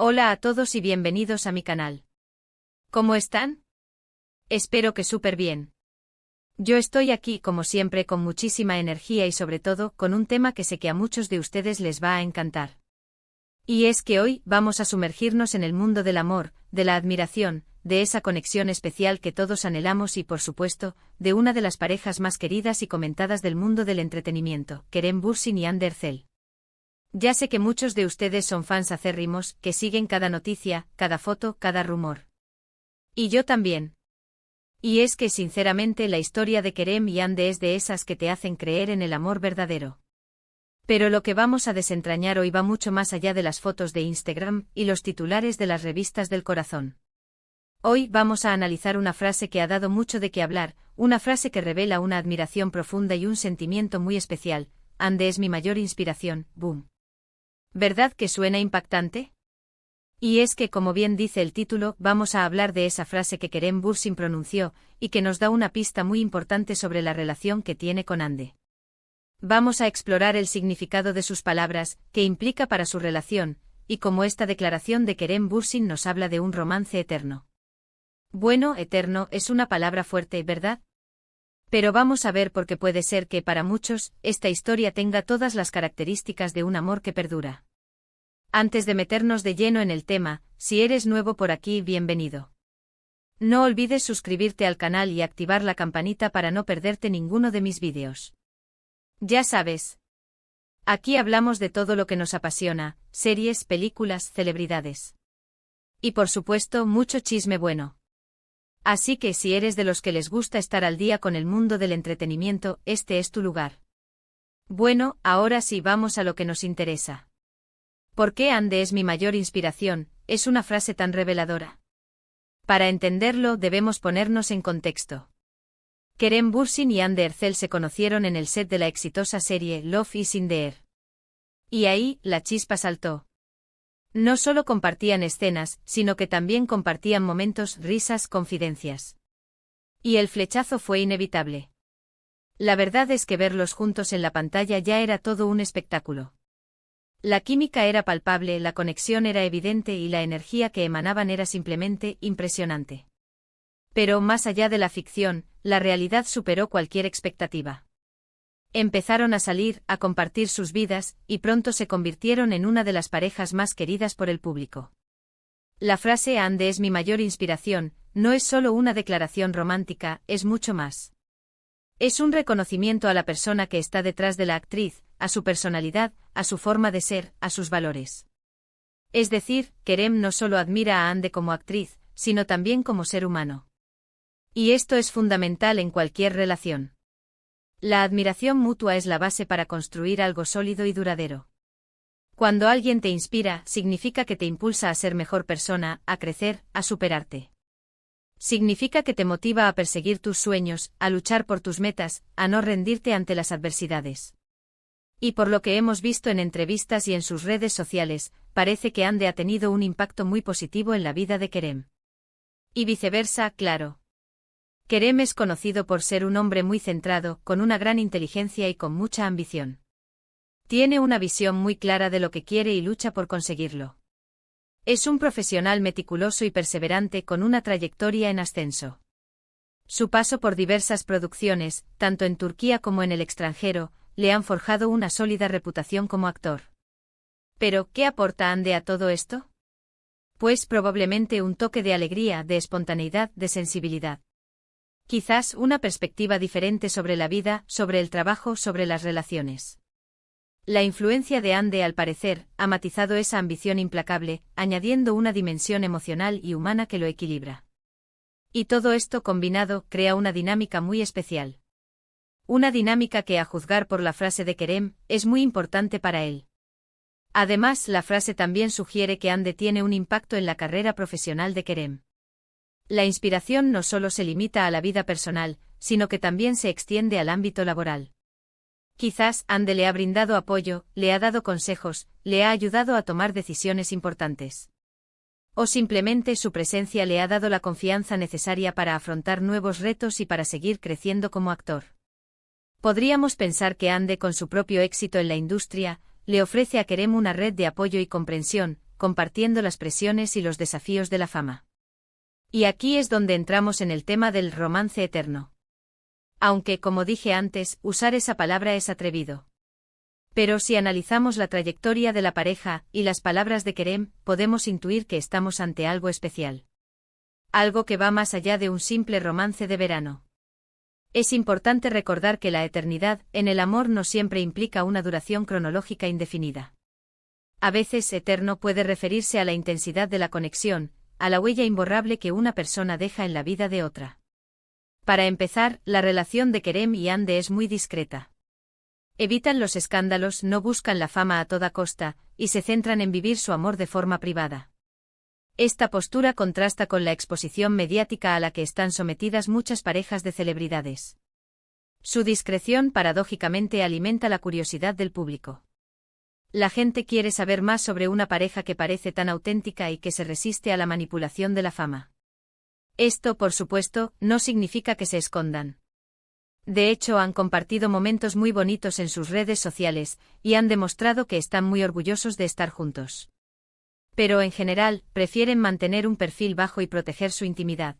Hola a todos y bienvenidos a mi canal. ¿Cómo están? Espero que súper bien. Yo estoy aquí como siempre con muchísima energía y sobre todo con un tema que sé que a muchos de ustedes les va a encantar. Y es que hoy vamos a sumergirnos en el mundo del amor, de la admiración, de esa conexión especial que todos anhelamos y por supuesto, de una de las parejas más queridas y comentadas del mundo del entretenimiento, Kerem Bürsin y Hande Erçel. Ya sé que muchos de ustedes son fans acérrimos, que siguen cada noticia, cada foto, cada rumor. Y yo también. Y es que sinceramente la historia de Kerem y Hande es de esas que te hacen creer en el amor verdadero. Pero lo que vamos a desentrañar hoy va mucho más allá de las fotos de Instagram y los titulares de las revistas del corazón. Hoy vamos a analizar una frase que ha dado mucho de qué hablar, una frase que revela una admiración profunda y un sentimiento muy especial. Hande es mi mayor inspiración, boom. ¿Verdad que suena impactante? Y es que, como bien dice el título, vamos a hablar de esa frase que Kerem Bürsin pronunció, y que nos da una pista muy importante sobre la relación que tiene con Hande. Vamos a explorar el significado de sus palabras, qué implica para su relación, y cómo esta declaración de Kerem Bürsin nos habla de un romance eterno. Bueno, eterno es una palabra fuerte, ¿verdad? Pero vamos a ver por qué puede ser que para muchos, esta historia tenga todas las características de un amor que perdura. Antes de meternos de lleno en el tema, si eres nuevo por aquí, bienvenido. No olvides suscribirte al canal y activar la campanita para no perderte ninguno de mis vídeos. Ya sabes. Aquí hablamos de todo lo que nos apasiona, series, películas, celebridades. Y por supuesto, mucho chisme bueno. Así que si eres de los que les gusta estar al día con el mundo del entretenimiento, este es tu lugar. Bueno, ahora sí vamos a lo que nos interesa. ¿Por qué Hande es mi mayor inspiración? Es una frase tan reveladora. Para entenderlo debemos ponernos en contexto. Kerem Bürsin y Hande Erçel se conocieron en el set de la exitosa serie Love is in the Air. Y ahí, la chispa saltó. No solo compartían escenas, sino que también compartían momentos, risas, confidencias. Y el flechazo fue inevitable. La verdad es que verlos juntos en la pantalla ya era todo un espectáculo. La química era palpable, la conexión era evidente y la energía que emanaban era simplemente impresionante. Pero más allá de la ficción, la realidad superó cualquier expectativa. Empezaron a salir, a compartir sus vidas, y pronto se convirtieron en una de las parejas más queridas por el público. La frase Hande es mi mayor inspiración, no es solo una declaración romántica, es mucho más. Es un reconocimiento a la persona que está detrás de la actriz, a su personalidad, a su forma de ser, a sus valores. Es decir, Kerem no solo admira a Hande como actriz, sino también como ser humano. Y esto es fundamental en cualquier relación. La admiración mutua es la base para construir algo sólido y duradero. Cuando alguien te inspira, significa que te impulsa a ser mejor persona, a crecer, a superarte. Significa que te motiva a perseguir tus sueños, a luchar por tus metas, a no rendirte ante las adversidades. Y por lo que hemos visto en entrevistas y en sus redes sociales, parece que Hande ha tenido un impacto muy positivo en la vida de Kerem. Y viceversa, claro. Kerem es conocido por ser un hombre muy centrado, con una gran inteligencia y con mucha ambición. Tiene una visión muy clara de lo que quiere y lucha por conseguirlo. Es un profesional meticuloso y perseverante con una trayectoria en ascenso. Su paso por diversas producciones, tanto en Turquía como en el extranjero, le han forjado una sólida reputación como actor. Pero, ¿qué aporta Hande a todo esto? Pues probablemente un toque de alegría, de espontaneidad, de sensibilidad. Quizás una perspectiva diferente sobre la vida, sobre el trabajo, sobre las relaciones. La influencia de Hande, al parecer, ha matizado esa ambición implacable, añadiendo una dimensión emocional y humana que lo equilibra. Y todo esto combinado crea una dinámica muy especial. Una dinámica que, a juzgar por la frase de Kerem, es muy importante para él. Además, la frase también sugiere que Hande tiene un impacto en la carrera profesional de Kerem. La inspiración no solo se limita a la vida personal, sino que también se extiende al ámbito laboral. Quizás Hande le ha brindado apoyo, le ha dado consejos, le ha ayudado a tomar decisiones importantes. O simplemente su presencia le ha dado la confianza necesaria para afrontar nuevos retos y para seguir creciendo como actor. Podríamos pensar que Hande, con su propio éxito en la industria, le ofrece a Kerem una red de apoyo y comprensión, compartiendo las presiones y los desafíos de la fama. Y aquí es donde entramos en el tema del romance eterno. Aunque, como dije antes, usar esa palabra es atrevido. Pero si analizamos la trayectoria de la pareja y las palabras de Kerem, podemos intuir que estamos ante algo especial. Algo que va más allá de un simple romance de verano. Es importante recordar que la eternidad en el amor no siempre implica una duración cronológica indefinida. A veces eterno puede referirse a la intensidad de la conexión, a la huella imborrable que una persona deja en la vida de otra. Para empezar, la relación de Kerem y Hande es muy discreta. Evitan los escándalos, no buscan la fama a toda costa, y se centran en vivir su amor de forma privada. Esta postura contrasta con la exposición mediática a la que están sometidas muchas parejas de celebridades. Su discreción paradójicamente alimenta la curiosidad del público. La gente quiere saber más sobre una pareja que parece tan auténtica y que se resiste a la manipulación de la fama. Esto, por supuesto, no significa que se escondan. De hecho, han compartido momentos muy bonitos en sus redes sociales, y han demostrado que están muy orgullosos de estar juntos. Pero en general, prefieren mantener un perfil bajo y proteger su intimidad.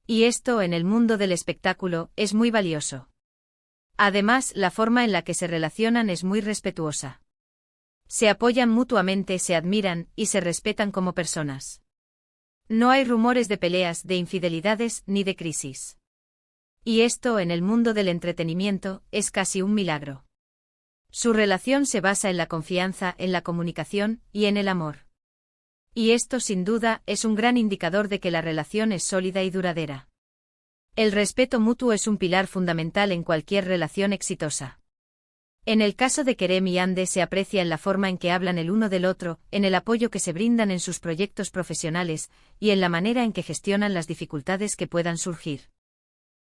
Y esto, en el mundo del espectáculo, es muy valioso. Además, la forma en la que se relacionan es muy respetuosa. Se apoyan mutuamente, se admiran, y se respetan como personas. No hay rumores de peleas, de infidelidades, ni de crisis. Y esto, en el mundo del entretenimiento, es casi un milagro. Su relación se basa en la confianza, en la comunicación, y en el amor. Y esto, sin duda, es un gran indicador de que la relación es sólida y duradera. El respeto mutuo es un pilar fundamental en cualquier relación exitosa. En el caso de Kerem y Hande se aprecia en la forma en que hablan el uno del otro, en el apoyo que se brindan en sus proyectos profesionales, y en la manera en que gestionan las dificultades que puedan surgir.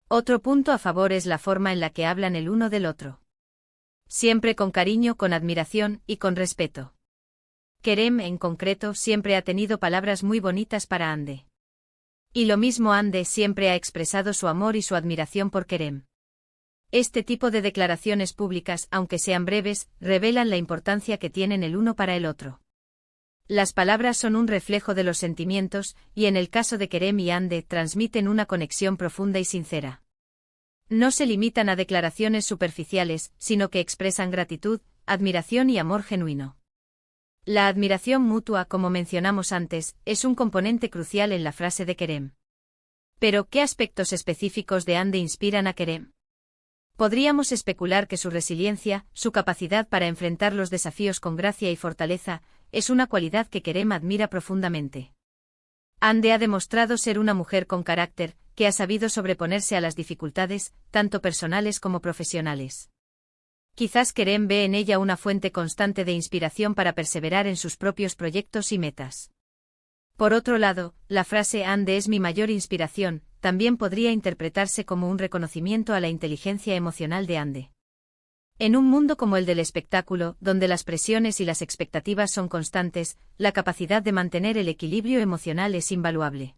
Otro punto a favor es la forma en la que hablan el uno del otro. Siempre con cariño, con admiración y con respeto. Kerem, en concreto, siempre ha tenido palabras muy bonitas para Hande. Y lo mismo Hande siempre ha expresado su amor y su admiración por Kerem. Este tipo de declaraciones públicas, aunque sean breves, revelan la importancia que tienen el uno para el otro. Las palabras son un reflejo de los sentimientos, y en el caso de Kerem y Hande transmiten una conexión profunda y sincera. No se limitan a declaraciones superficiales, sino que expresan gratitud, admiración y amor genuino. La admiración mutua, como mencionamos antes, es un componente crucial en la frase de Kerem. Pero, ¿qué aspectos específicos de Hande inspiran a Kerem? Podríamos especular que su resiliencia, su capacidad para enfrentar los desafíos con gracia y fortaleza, es una cualidad que Kerem admira profundamente. Hande ha demostrado ser una mujer con carácter, que ha sabido sobreponerse a las dificultades, tanto personales como profesionales. Quizás Kerem ve en ella una fuente constante de inspiración para perseverar en sus propios proyectos y metas. Por otro lado, la frase Hande es mi mayor inspiración, también podría interpretarse como un reconocimiento a la inteligencia emocional de Hande. En un mundo como el del espectáculo, donde las presiones y las expectativas son constantes, la capacidad de mantener el equilibrio emocional es invaluable.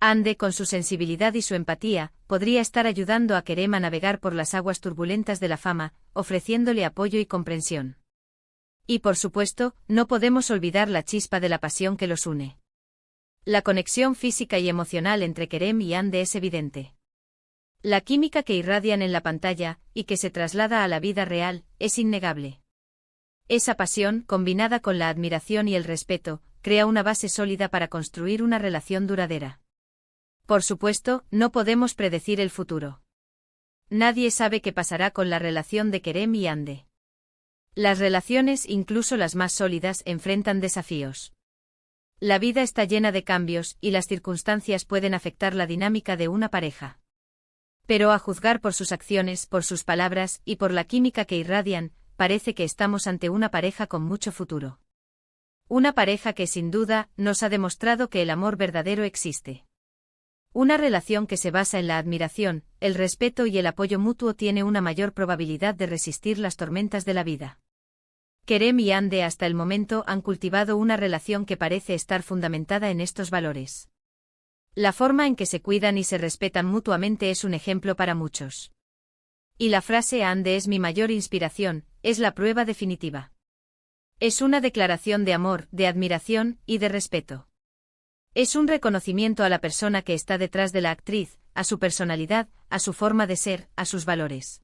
Hande, con su sensibilidad y su empatía, podría estar ayudando a Kerem a navegar por las aguas turbulentas de la fama, ofreciéndole apoyo y comprensión. Y por supuesto, no podemos olvidar la chispa de la pasión que los une. La conexión física y emocional entre Kerem y Hande es evidente. La química que irradian en la pantalla, y que se traslada a la vida real, es innegable. Esa pasión, combinada con la admiración y el respeto, crea una base sólida para construir una relación duradera. Por supuesto, no podemos predecir el futuro. Nadie sabe qué pasará con la relación de Kerem y Hande. Las relaciones, incluso las más sólidas, enfrentan desafíos. La vida está llena de cambios, y las circunstancias pueden afectar la dinámica de una pareja. Pero a juzgar por sus acciones, por sus palabras, y por la química que irradian, parece que estamos ante una pareja con mucho futuro. Una pareja que sin duda, nos ha demostrado que el amor verdadero existe. Una relación que se basa en la admiración, el respeto y el apoyo mutuo tiene una mayor probabilidad de resistir las tormentas de la vida. Kerem y Hande hasta el momento han cultivado una relación que parece estar fundamentada en estos valores. La forma en que se cuidan y se respetan mutuamente es un ejemplo para muchos. Y la frase Hande es mi mayor inspiración, es la prueba definitiva. Es una declaración de amor, de admiración y de respeto. Es un reconocimiento a la persona que está detrás de la actriz, a su personalidad, a su forma de ser, a sus valores.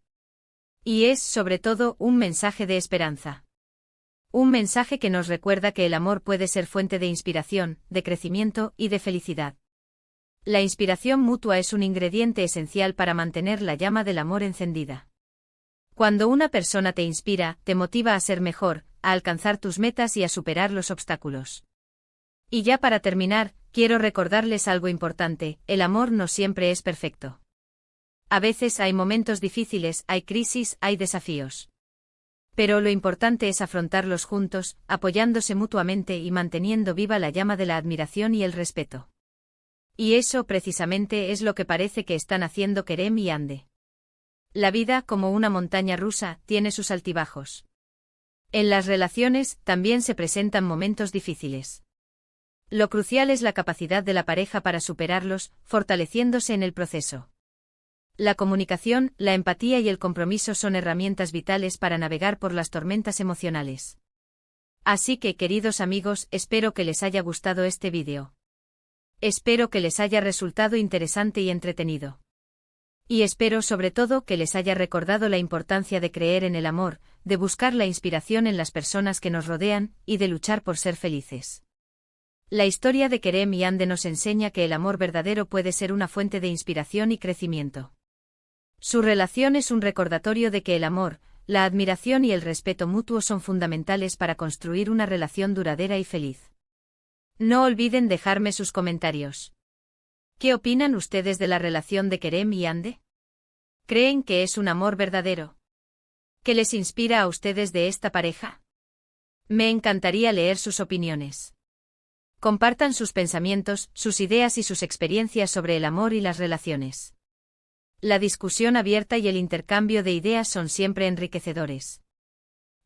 Y es, sobre todo, un mensaje de esperanza. Un mensaje que nos recuerda que el amor puede ser fuente de inspiración, de crecimiento y de felicidad. La inspiración mutua es un ingrediente esencial para mantener la llama del amor encendida. Cuando una persona te inspira, te motiva a ser mejor, a alcanzar tus metas y a superar los obstáculos. Y ya para terminar, quiero recordarles algo importante: el amor no siempre es perfecto. A veces hay momentos difíciles, hay crisis, hay desafíos. Pero lo importante es afrontarlos juntos, apoyándose mutuamente y manteniendo viva la llama de la admiración y el respeto. Y eso precisamente es lo que parece que están haciendo Kerem y Hande. La vida, como una montaña rusa, tiene sus altibajos. En las relaciones también se presentan momentos difíciles. Lo crucial es la capacidad de la pareja para superarlos, fortaleciéndose en el proceso. La comunicación, la empatía y el compromiso son herramientas vitales para navegar por las tormentas emocionales. Así que, queridos amigos, espero que les haya gustado este vídeo. Espero que les haya resultado interesante y entretenido. Y espero sobre todo que les haya recordado la importancia de creer en el amor, de buscar la inspiración en las personas que nos rodean y de luchar por ser felices. La historia de Kerem y Hande nos enseña que el amor verdadero puede ser una fuente de inspiración y crecimiento. Su relación es un recordatorio de que el amor, la admiración y el respeto mutuo son fundamentales para construir una relación duradera y feliz. No olviden dejarme sus comentarios. ¿Qué opinan ustedes de la relación de Kerem y Hande? ¿Creen que es un amor verdadero? ¿Qué les inspira a ustedes de esta pareja? Me encantaría leer sus opiniones. Compartan sus pensamientos, sus ideas y sus experiencias sobre el amor y las relaciones. La discusión abierta y el intercambio de ideas son siempre enriquecedores.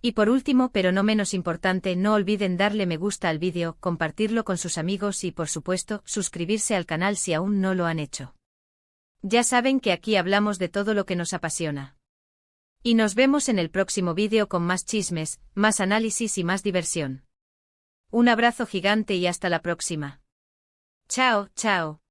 Y por último, pero no menos importante, no olviden darle me gusta al vídeo, compartirlo con sus amigos y, por supuesto, suscribirse al canal si aún no lo han hecho. Ya saben que aquí hablamos de todo lo que nos apasiona. Y nos vemos en el próximo vídeo con más chismes, más análisis y más diversión. Un abrazo gigante y hasta la próxima. Chao, chao.